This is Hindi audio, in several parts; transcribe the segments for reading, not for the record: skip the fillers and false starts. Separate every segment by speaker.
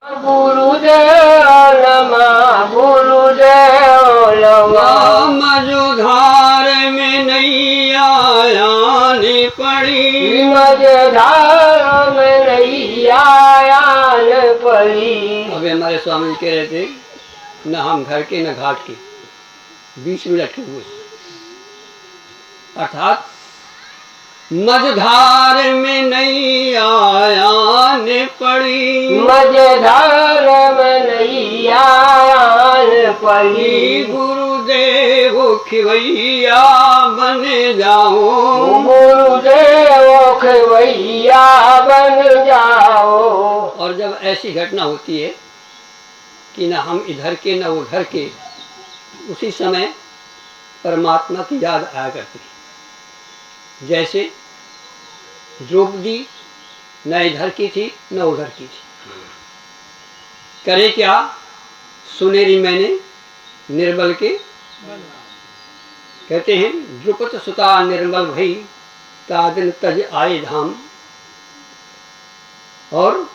Speaker 1: गुरुदेव नमः गुरुदेव नमः।
Speaker 2: मझधार में नैया आने पड़ी,
Speaker 1: मझधार में नैया आने पड़ी।
Speaker 2: अभी हमारे स्वामी जी कह रहे थे न हम घर के न घाट के, बीच में लटके हुए, अर्थात मझधार में नैया आने पड़ी,
Speaker 1: मझधार में नैया आने पड़ी।
Speaker 2: गुरुदेव खिवैया बन जाओ,
Speaker 1: गुरुदेव खिवैया बन जाओ।
Speaker 2: और जब ऐसी घटना होती है कि न हम इधर के न उधर के, उसी समय परमात्मा की याद आया करती है। जैसे द्रौपदी न इधर की थी न उधर की थी, करे क्या सुनेरी मैंने निर्बल के, कहते हैं द्रुपद सुता निर्बल भई तादिन तज आए धाम। और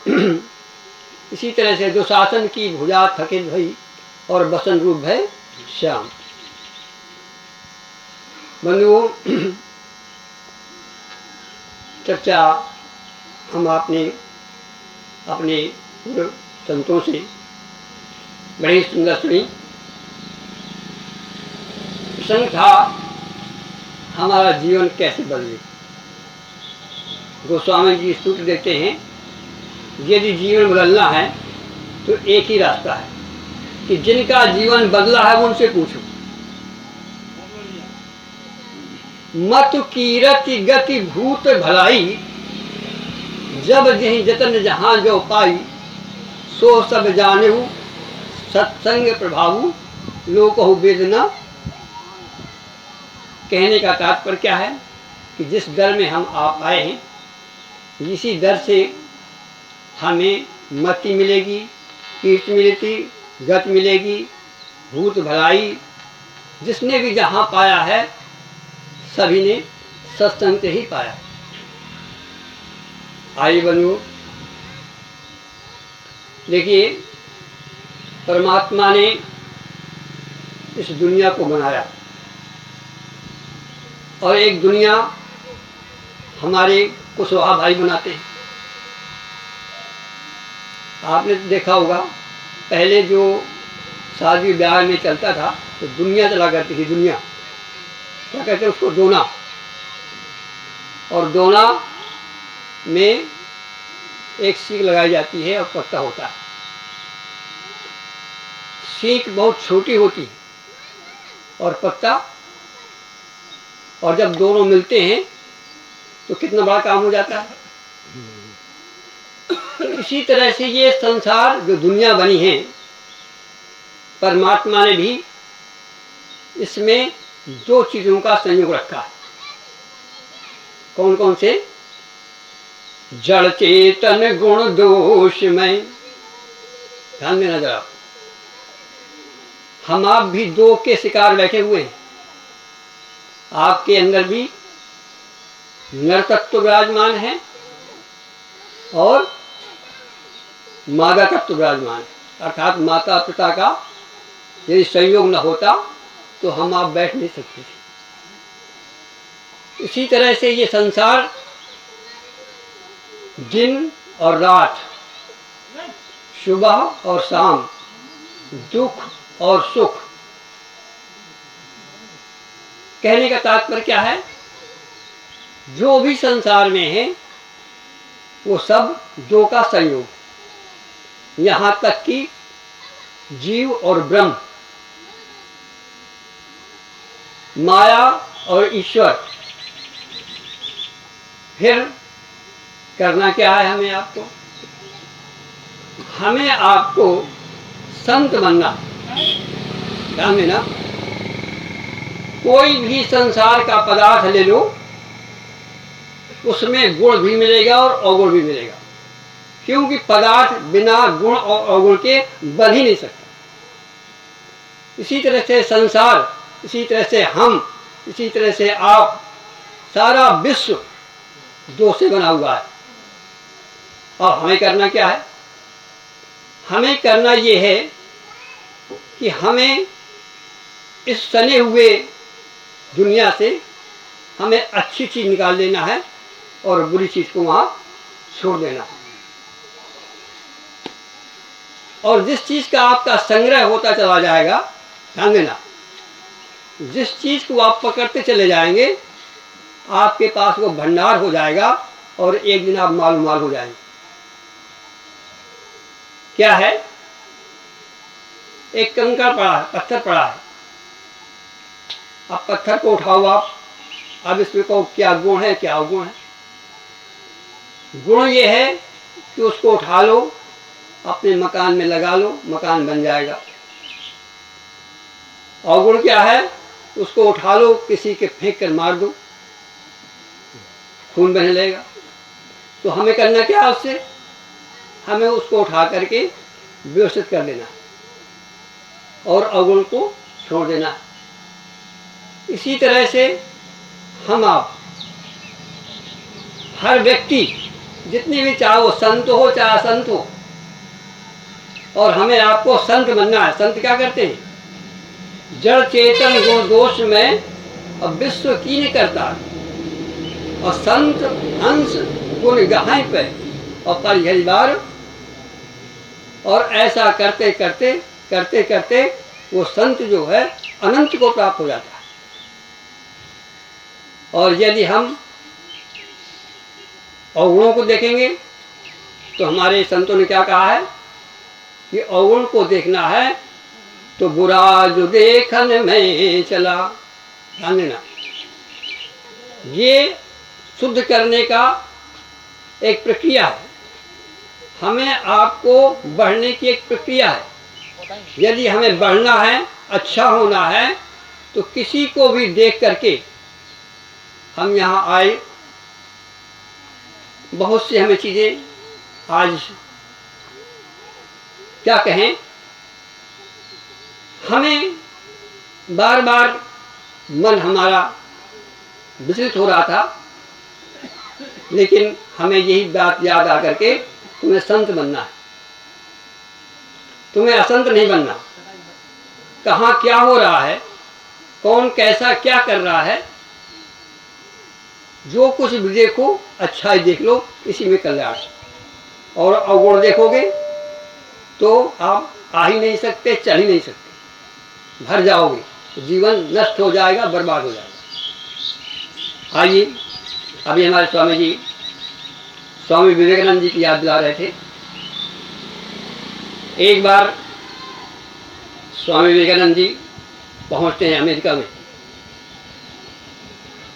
Speaker 2: इसी तरह से दुशासन की भुजा थकित भई और बसन रूप भय श्याम। बंधुओं, चर्चा हम अपने पूर्व संतों से बड़ी सुंदर सुनी। प्रसंग था हमारा जीवन कैसे बदले। गोस्वामी जी सूत्र देते हैं यदि जीवन बदलना है तो एक ही रास्ता है कि जिनका जीवन बदला है उनसे पूछो। मत कीरति गति भूत भलाई, जब जही जतन जहां जो पाई, सो सब जानेहु सत्संग प्रभावु लोकहु वेदना। कहने का तात्पर्य क्या है कि जिस दर में हम आप आए हैं, इसी दर से हमें मति मिलेगी, कीर्ति मिलेगी, गति मिलेगी, भूत भलाई। जिसने भी जहाँ पाया है सभी ने सत्संग से ही पाया। आइए बंधुओं, देखिए परमात्मा ने इस दुनिया को बनाया और एक दुनिया हमारे कुशवाहा भाई बनाते हैं। आपने देखा होगा पहले जो शादी ब्याह में चलता था तो दुनिया चला करती थी। दुनिया क्या कहते हैं उसको, दोना। और दोना में एक सीख लगाई जाती है और पत्ता होता है। सीख बहुत छोटी होती है और पत्ता, और जब दोनों मिलते हैं तो कितना बड़ा काम हो जाता है। तो इसी तरह से ये संसार जो दुनिया बनी है, परमात्मा ने भी इसमें दो चीजों का संयोग रखा है। कौन कौन से? जड़ चेतन गुण दोष में। ध्यान देना जरा, हम आप भी दो के शिकार बैठे हुए हैं। आपके अंदर भी नर तत्व विराजमान है और मादा तत्व विराजमान है। अर्थात माता पिता का यदि संयोग न होता तो हम आप बैठ नहीं सकते थे। इसी तरह से ये संसार दिन और रात, सुबह और शाम, दुख और सुख। कहने का तात्पर्य क्या है? जो भी संसार में है वो सब दो का संयोग। यहाँ तक कि जीव और ब्रह्म, माया और ईश्वर। फिर करना क्या है हमें आपको? हमें आपको संत बनना। ध्यान देना, कोई भी संसार का पदार्थ ले लो, उसमें गुण भी मिलेगा और अवगुण भी मिलेगा, क्योंकि पदार्थ बिना गुण और अवगुण के बन ही नहीं सकता। इसी तरह से संसार, इसी तरह से हम, इसी तरह से आप, सारा विश्व दो से बना हुआ है। और हमें करना क्या है? हमें करना ये है कि हमें इस सने हुए दुनिया से हमें अच्छी चीज़ निकाल लेना है और बुरी चीज़ को वहाँ छोड़ देना है। और जिस चीज़ का आपका संग्रह होता चला जाएगा, ध्यान देना, जिस चीज़ को आप पकड़ते चले जाएंगे आपके पास वो भंडार हो जाएगा और एक दिन आप मालूमाल हो जाएंगे। क्या है? एक कंकड़ पड़ा है, पत्थर पड़ा है, अब पत्थर को उठाओ आप, अब इसमें कहो क्या गुण है, क्या अवगुण है। गुण ये है कि उसको उठा लो, अपने मकान में लगा लो, मकान बन जाएगा। अवगुण क्या है? उसको उठा लो, किसी के फेंक कर मार दो, खून बहने लगेगा। तो हमें करना क्या है उससे? हमें उसको उठा करके व्यवस्थित कर देना और अवगुण को छोड़ देना। इसी तरह से हम आप हर व्यक्ति जितने भी, चाहे वो संत हो चाहे असंत हो, और हमें आपको संत बनना है। संत क्या करते हैं? जड़ चेतन गुण दोष में अब विश्व कीन करता, और संत हंस गुण गहाय पे और परिहरिवार। और ऐसा करते करते करते करते वो संत जो है अनंत को प्राप्त हो जाता है। और यदि हम अवगुणों को देखेंगे तो हमारे संतों ने क्या कहा है कि अवगुण को देखना है तो बुरा जो देखन में चला। ध्यान देना, ये शुद्ध करने का एक प्रक्रिया है, हमें आपको बढ़ने की एक प्रक्रिया है। यदि हमें बढ़ना है, अच्छा होना है, तो किसी को भी देख करके हम यहाँ आए। बहुत सी हमें चीज़ें आज क्या कहें, हमें बार बार मन हमारा विचलित हो रहा था, लेकिन हमें यही बात याद आ करके तुम्हें संत बनना है, तुम्हें असंत नहीं बनना। कहाँ क्या हो रहा है, कौन कैसा क्या कर रहा है, जो कुछ भी देखो अच्छा ही देख लो, इसी में कल्याण। और अवगुण देखोगे तो आप आ ही नहीं सकते, चल ही नहीं सकते, भर जाओगे, जीवन नष्ट हो जाएगा, बर्बाद हो जाएगा। आइए, अभी हमारे स्वामी जी स्वामी विवेकानंद जी की याद दिला रहे थे। एक बार स्वामी विवेकानंद जी पहुंचते हैं अमेरिका में,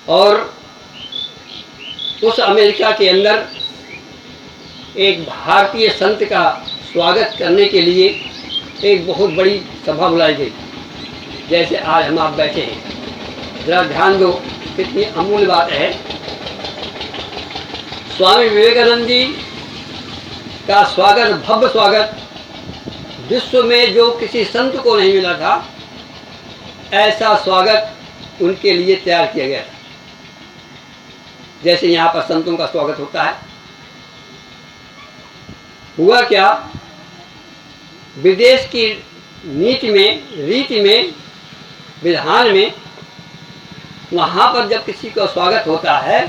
Speaker 2: और उस अमेरिका के अंदर एक भारतीय संत का स्वागत करने के लिए एक बहुत बड़ी सभा बुलाई गई, जैसे आज हम आप बैठे हैं। जरा ध्यान दो, कितनी अमूल्य बात है। स्वामी विवेकानंद जी का स्वागत, भव्य स्वागत, विश्व में जो किसी संत को नहीं मिला था, ऐसा स्वागत उनके लिए तैयार किया गया था, जैसे यहाँ पर संतों का स्वागत होता है। हुआ क्या, विदेश की नीति में, रीति में, विधान में, वहाँ पर जब किसी का स्वागत होता है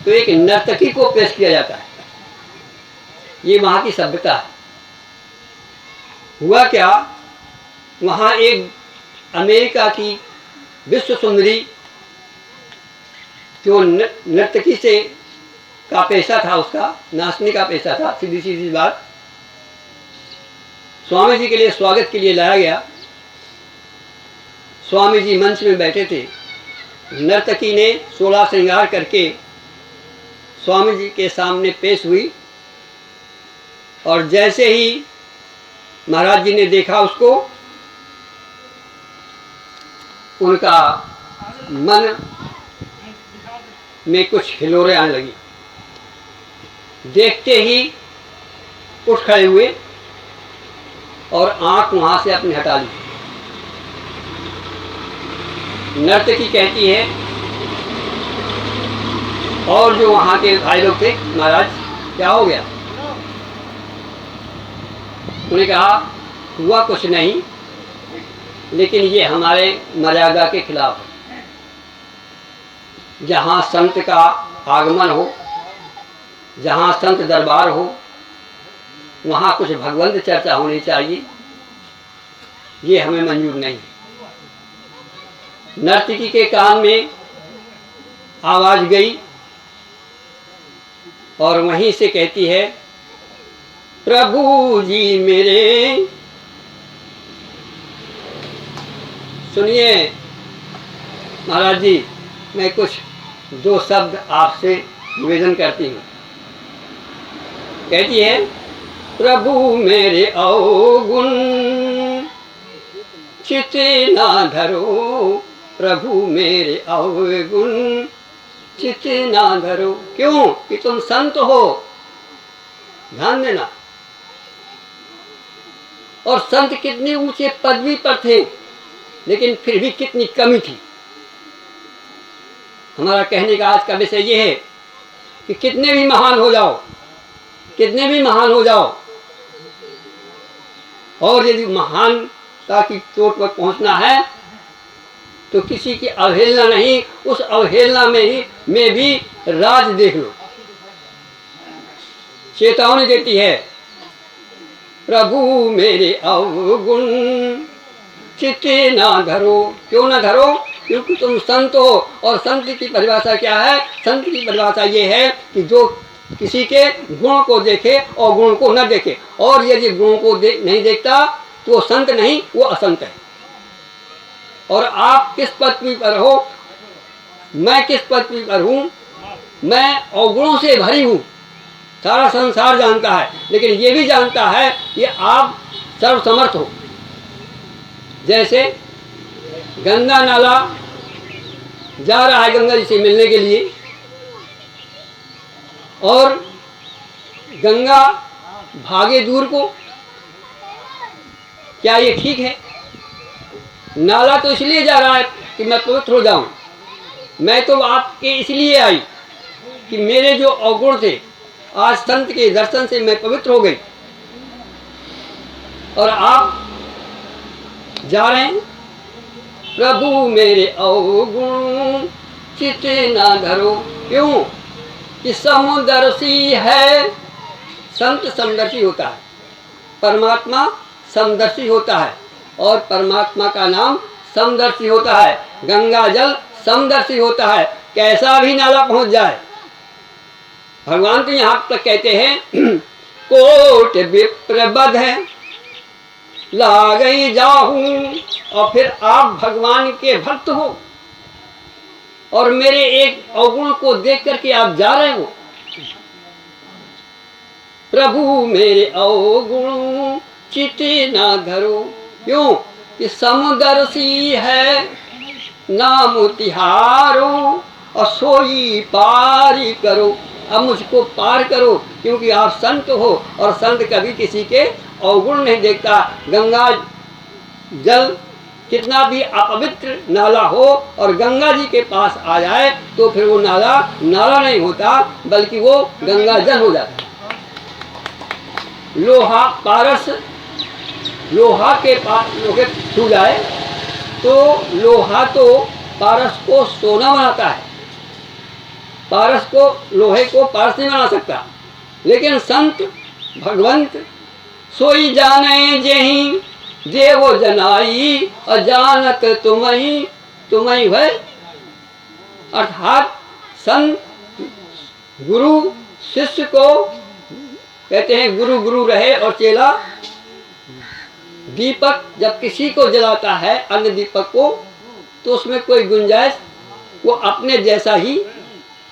Speaker 2: तो एक नर्तकी को पेश किया जाता है। ये वहाँ की सभ्यता है। हुआ क्या, वहाँ एक अमेरिका की विश्व सुंदरी, जो नर्तकी से का पेशा था, उसका नाचने का पेशा था, सीधी सीधी बात, स्वामी जी के लिए स्वागत के लिए लाया गया। स्वामी जी मंच में बैठे थे, नर्तकी ने 16 श्रृंगार करके स्वामी जी के सामने पेश हुई, और जैसे ही महाराज जी ने देखा उसको, उनका मन में कुछ हिलोरें आने लगी। देखते ही उठ खड़े हुए और आंख वहां से अपनी हटा ली। नर्तकी कहती है, और जो वहां के भाई लोग थे, महाराज क्या हो गया? उन्होंने कहा हुआ कुछ नहीं, लेकिन ये हमारे मर्यादा के खिलाफ है। जहाँ संत का आगमन हो, जहाँ संत दरबार हो, वहाँ कुछ भगवंत चर्चा होनी चाहिए, ये हमें मंजूर नहीं। नर्तकी के कान में आवाज गई और वहीं से कहती है, प्रभु जी मेरे। सुनिए महाराज जी, मैं कुछ दो शब्द आपसे निवेदन करती हूँ। कहती है, प्रभु मेरे अवगुण चित्ते ना धरो, प्रभु मेरे अवगुण चित्ते ना धरो। क्यों? कि तुम संत हो, ध्यान देना। और संत कितने ऊंचे पदवी पर थे, लेकिन फिर भी कितनी कमी थी। हमारा कहने का आज का विषय ये है कि कितने भी महान हो जाओ, कितने भी महान हो जाओ, और यदि महानता की चोट पर पहुंचना है तो किसी की अवहेलना नहीं, उस अवहेलना में भी राज देख लो। चेतावनी देती है, प्रभु मेरे अवगुण चित्ते ना धरो। क्यों ना धरो? क्योंकि तुम संत हो। और संत की परिभाषा क्या है? संत की परिभाषा ये है कि जो किसी के गुण को देखे और गुण को न देखे, और यदि गुण को नहीं देखता तो वो संत नहीं, वो असंत है। और आप किस पदवी पर हो, मैं किस पदवी पर हूँ? मैं अवगुणों से भरी हूँ, सारा संसार जानता है, लेकिन ये भी जानता है कि आप सर्वसमर्थ हो। जैसे गंगा नाला जा रहा है गंगा जी से मिलने के लिए, और गंगा भागे दूर को, क्या ये ठीक है? नाला तो इसलिए जा रहा है कि मैं पवित्र हो जाऊं। मैं तो आपके इसलिए आई कि मेरे जो अवगुण थे, आज संत के दर्शन से मैं पवित्र हो गई, और आप जा रहे हैं। प्रभु मेरे अवगुण चित्ते ना धरो। क्यों? कि समदर्शी है। संत समदर्शी होता है, परमात्मा समदर्शी होता है, और परमात्मा का नाम समदर्शी होता है। गंगा जल समदर्शी होता है, कैसा भी नाला पहुंच जाए। भगवान तो यहाँ तक कहते हैं, कोट विप्र बध है लागई जाहूं। और फिर आप भगवान के भक्त हो, और मेरे एक अवगुण को देख करके आप जा रहे हो। प्रभु मेरे अवगुण चित्ते ना धरो। क्यों? कि समदर्शी है नाम तिहारो, और सोई पारी करो। अब मुझको पार करो, क्योंकि आप संत हो, और संत कभी किसी के अवगुण नहीं देखता। गंगा जल कितना भी अपवित्र नाला हो और गंगा जी के पास आ जाए तो फिर वो नाला नाला नहीं होता, बल्कि वो गंगा जल हो जाता है। लोहा पारस, लोहा के पास लोहे छू जाए तो लोहा तो पारस को सोना बनाता है, पारस को, लोहे को पारस नहीं बना सकता। लेकिन संत भगवंत सोई जाने जेहि देव जनाई, अजानत तुम्ही तुम्ही है। अर्थात संत गुरु शिष्य को कहते हैं, गुरु गुरु रहे और चेला। दीपक जब किसी को जलाता है अन्य दीपक को, तो उसमें कोई गुंजाइश वो अपने जैसा ही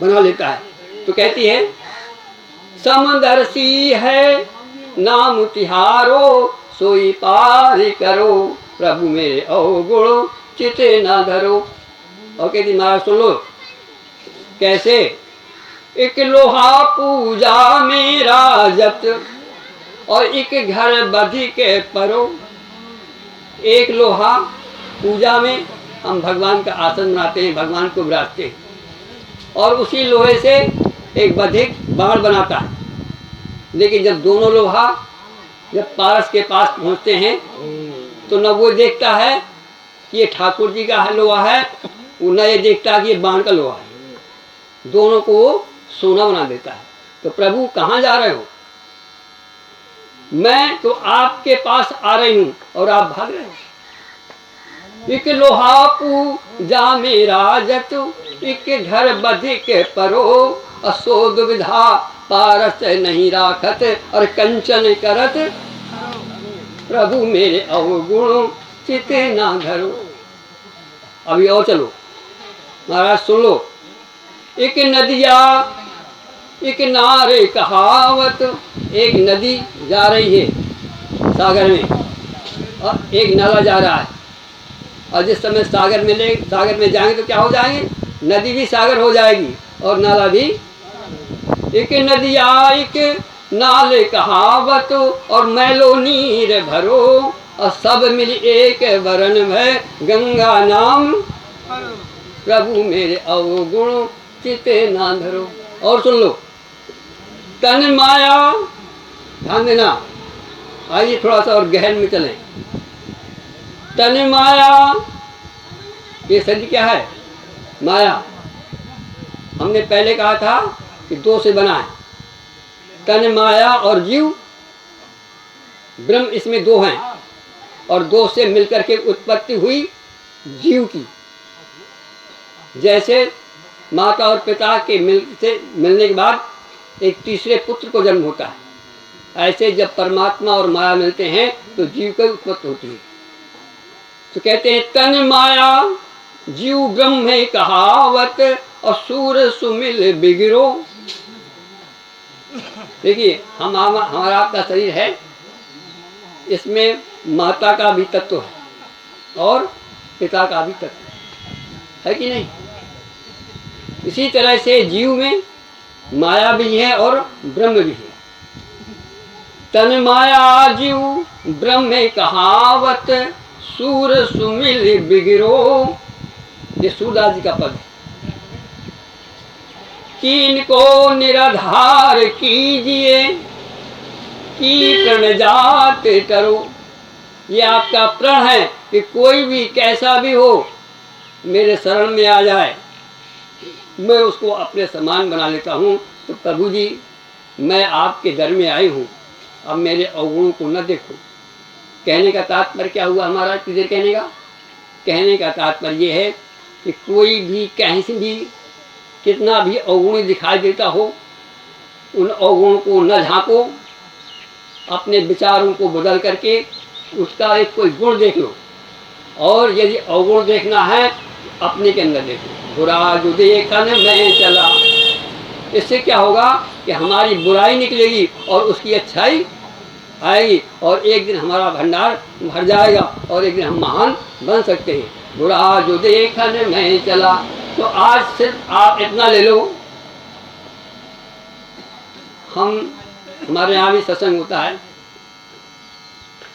Speaker 2: बना लेता है। तो कहती है, समदर्शी है नाम तिहारो, सोई पार करो। प्रभु मेरे अवगुण चित्ते ना धरो। और कहती, महाराज सुन लो कैसे। एक लोहा पूजा में राजत, और एक घर बधी के परो। एक लोहा पूजा में हम भगवान का आसन बनाते हैं, भगवान को बुलाते हैं, और उसी लोहे से एक बधिक बाण बनाता है। लेकिन जब दोनों लोहा जब पारस के पास पहुंचते हैं तो न वो देखता है कि ये ठाकुर जी का लोहा है, वो न ये देखता है कि ये बाण का लोहा है। दोनों को वो सोना बना देता है। तो प्रभु कहाँ जा रहे हो? मैं तो आपके पास आ रही हूँ और आप भाग रहे हो। एक लोहा पूजा मेरा जतु, एक घर बधिक परो, असो दुविधा पारस नहीं राखत, और कंचन करत प्रभु मेरे अवगुण चिते ना धरो। अभी और चलो महाराज, सुन लो। एक नदिया एक नारे कहावत, एक नदी जा रही है सागर में और एक नाला जा रहा है, और जिस समय सागर में जाएंगे तो क्या हो जाएंगे? नदी भी सागर हो जाएगी और नाला भी। एक नदिया एक नाले कहावत, और मैलो नीर भरो, और सब मिल एक वरण में गंगा नाम प्रभु मेरे अवगुण चिते ना धरो। और सुन लो, तन माया, ध्यान देना, आइए थोड़ा सा और गहन में चलें। तन माया, ये शब्द क्या है? माया। हमने पहले कहा था कि दो से बना है, तन माया और जीव। ब्रह्म इसमें दो हैं, और दो से मिलकर के उत्पत्ति हुई जीव की। जैसे माता और पिता के मिलने के बाद एक तीसरे पुत्र को जन्म होता है, ऐसे जब परमात्मा और माया मिलते हैं तो जीव की उत्पत्ति होती है। तो कहते हैं तन माया जीव ब्रह्म कहावत, असुर सुमिल बिगिरो। देखिए, हमारा आपका शरीर है, इसमें माता का भी तत्व है और पिता का भी तत्व है कि नहीं? इसी तरह से जीव में माया भी है और ब्रह्म भी है। तन माया जीव ब्रह्म कहावत, सूर सुमिल बिगिरो। ये सूरदास जी का पद है। कीन को निराधार कीजिए, की प्रण जात टरो। ये आपका प्रण है कि कोई भी कैसा भी हो मेरे शरण में आ जाए, मैं उसको अपने समान बना लेता हूँ। तो प्रभु जी, मैं आपके दर में आई हूँ, अब मेरे अवगुणों को न देखो। कहने का तात्पर्य क्या हुआ हमारा किधर कहने का? कहने का तात्पर्य ये है कि कोई भी कहीं से भी कितना भी अवगुण दिखाई देता हो, उन अवगुणों को न झांको, अपने विचारों को बदल करके उसका एक कोई गुण देख लो। और यदि अवगुण देखना है अपने के अंदर देखो। बुरा जो देखन मैं चला, इससे क्या होगा कि हमारी बुराई निकलेगी और उसकी अच्छाई आएगी, और एक दिन हमारा भंडार भर जाएगा और एक दिन हम महान बन सकते हैं। बुरा जो देखन मैं चला। तो आज सिर्फ आप इतना ले लो, हमारे यहाँ भी सत्संग होता है।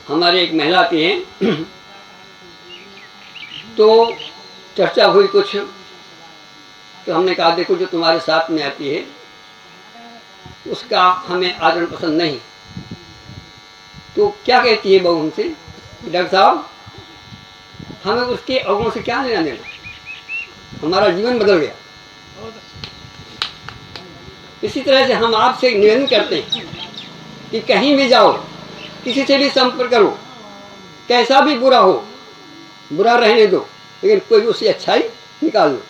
Speaker 2: हमारे एक महिला आती है तो चर्चा हुई कुछ, तो हमने कहा देखो जो तुम्हारे साथ में आती है उसका हमें आचरण पसंद नहीं। तो क्या कहती है बहू हमसे? डॉक्टर साहब, हमें उसके अवगुण से क्या लेना देना, हमारा जीवन बदल गया। इसी तरह से हम आपसे निवेदन करते हैं कि कहीं भी जाओ, किसी से भी संपर्क करो, कैसा भी बुरा हो, बुरा रहने दो, लेकिन कोई उससे अच्छाई निकाल लो,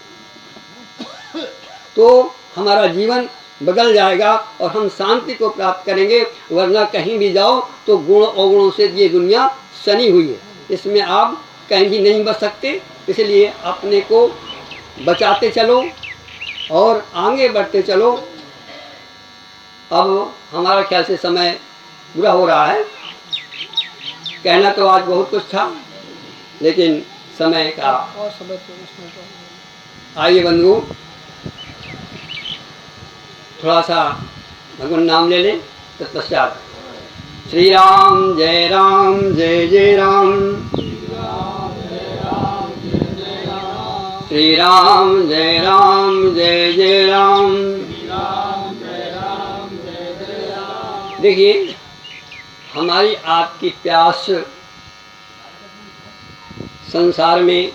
Speaker 2: तो हमारा जीवन बदल जाएगा और हम शांति को प्राप्त करेंगे। वरना कहीं भी जाओ तो गुण अवगुणों से ये दुनिया सनी हुई है, इसमें आप कहीं भी नहीं बच सकते। इसलिए अपने को बचाते चलो और आगे बढ़ते चलो। अब हमारा ख्याल से समय बुरा हो रहा है। कहना तो आज बहुत कुछ था, लेकिन समय का। आइए बंधु, थोड़ा सा भगवान नाम ले लें, तत्पश्चात श्री राम जय जय जय राम, श्री राम जय जय राम। देखिए, हमारी आपकी प्यास संसार में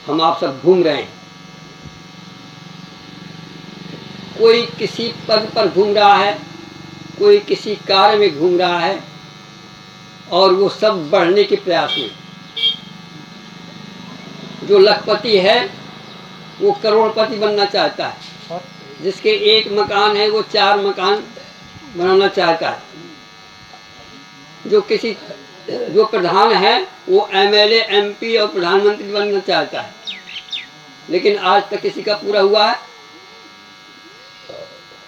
Speaker 2: हम आप सब घूम रहे हैं। कोई किसी पद पर घूम रहा है, कोई किसी कार्य में घूम रहा है, और वो सब बढ़ने के प्रयास में। जो लखपति है वो करोड़पति बनना चाहता है, जिसके एक मकान है वो 4 मकान बनाना चाहता है। जो प्रधान है वो MLA MP और प्रधानमंत्री बनना चाहता है, लेकिन आज तक किसी का पूरा हुआ है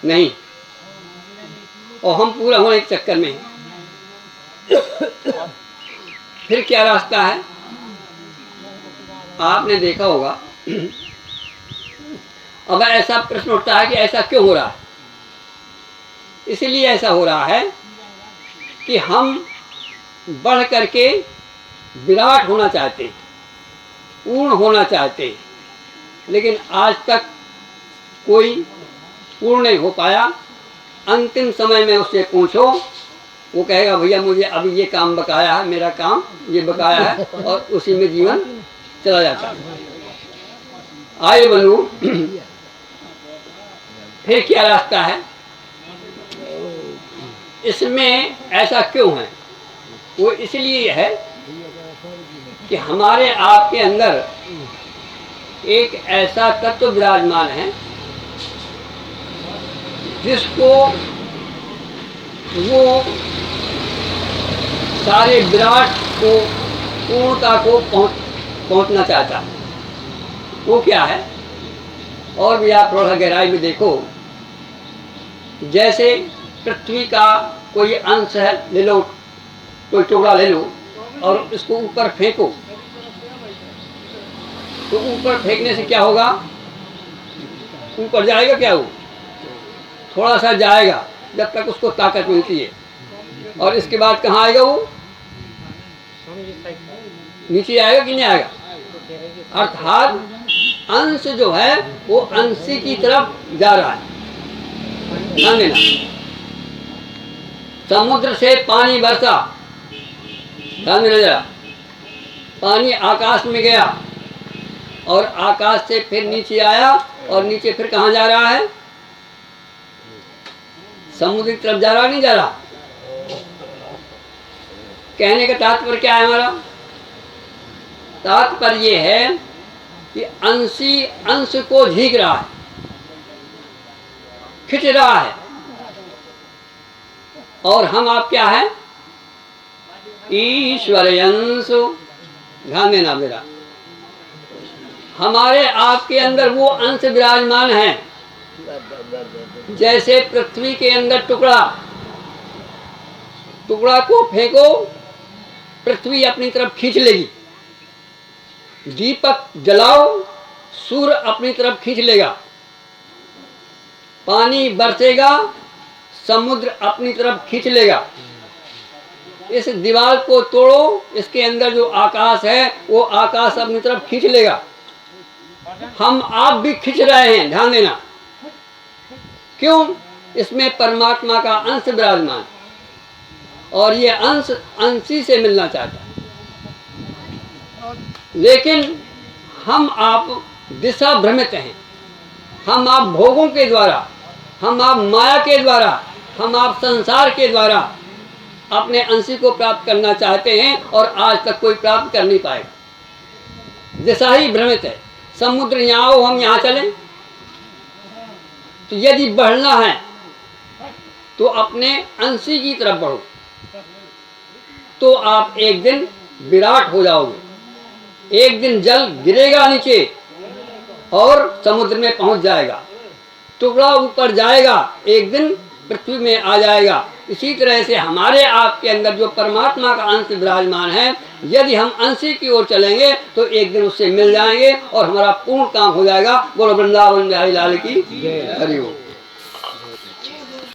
Speaker 2: नहीं, और हम पूरा होने के चक्कर में हैं। फिर क्या रास्ता है? आपने देखा होगा। अब ऐसा प्रश्न उठता है कि ऐसा क्यों हो रहा है? इसलिए ऐसा हो रहा है कि हम बढ़ करके विराट होना चाहते हैं, पूर्ण होना चाहते हैं, लेकिन आज तक कोई पूर्ण नहीं हो पाया। अंतिम समय में उससे पूछो, वो कहेगा भैया मुझे अभी ये काम बकाया है, मेरा काम ये बकाया है, और उसी में जीवन चला जाता है। आए बनू, फिर क्या रास्ता है? इसमें ऐसा क्यों है? वो इसलिए है कि हमारे आपके अंदर एक ऐसा तत्व विराजमान है जिसको वो सारे विराट को, पूर्णता को पहुंचना चाहता है। वो क्या है? और भी आप थोड़ा गहराई में देखो। जैसे पृथ्वी का कोई अंश है, ले लो, कोई टुकड़ा ले लो और इसको ऊपर फेंको, तो ऊपर फेंकने से क्या होगा? ऊपर जाएगा क्या? वो थोड़ा सा जाएगा जब तक उसको ताकत मिलती है, और इसके बाद कहाँ आएगा? वो नीचे आएगा कि नहीं आएगा? अर्थात अंश जो है वो अंशी की तरफ जा रहा है। ध्यान देना, समुद्र से पानी बरसा, ध्यान देना जरा, पानी आकाश में गया और आकाश से फिर नीचे आया, और नीचे फिर कहाँ जा रहा है? समुद्र की तरफ जा रहा, नहीं जा रहा? कहने का तात्पर्य क्या है हमारा? तात्पर्य ये है कि अंशी अंश को झीक रहा है, खिंच रहा है, और हम आप क्या है? ईश्वर अंश। ध्यान देना मेरा, हमारे आपके अंदर वो अंश विराजमान है। जैसे पृथ्वी के अंदर टुकड़ा को फेंको, पृथ्वी अपनी तरफ खींच लेगी। दीपक जलाओ, सूर्य अपनी तरफ खींच लेगा। पानी बरसेगा, समुद्र अपनी तरफ खींच लेगा। इस दीवार को तोड़ो, इसके अंदर जो आकाश है वो आकाश अपनी तरफ खींच लेगा। हम आप भी खींच रहे हैं, ध्यान देना। क्यों? इसमें परमात्मा का अंश विराजमान, और ये अंश अंशी से मिलना चाहता है। लेकिन हम आप दिशा भ्रमित हैं। हम आप भोगों के द्वारा, हम आप माया के द्वारा, हम आप संसार के द्वारा अपने अंशी को प्राप्त करना चाहते हैं, और आज तक कोई प्राप्त कर नहीं पाएगा। दिशा ही भ्रमित है। समुद्र यहाँ आओ, हम यहाँ चलें, तो यदि बढ़ना है तो अपने अंशी की तरफ बढ़ो, तो आप एक दिन विराट हो जाओगे। एक दिन जल गिरेगा नीचे और समुद्र में पहुंच जाएगा, टुकड़ा ऊपर जाएगा, एक दिन पृथ्वी में आ जाएगा। इसी तरह से हमारे आपके अंदर जो परमात्मा का अंश विराजमान है, यदि हम अंशी की ओर चलेंगे तो एक दिन उससे मिल जाएंगे और हमारा पूर्ण काम हो जाएगा। बोलो वृंदावन बिहारी लाल की हरि बोल।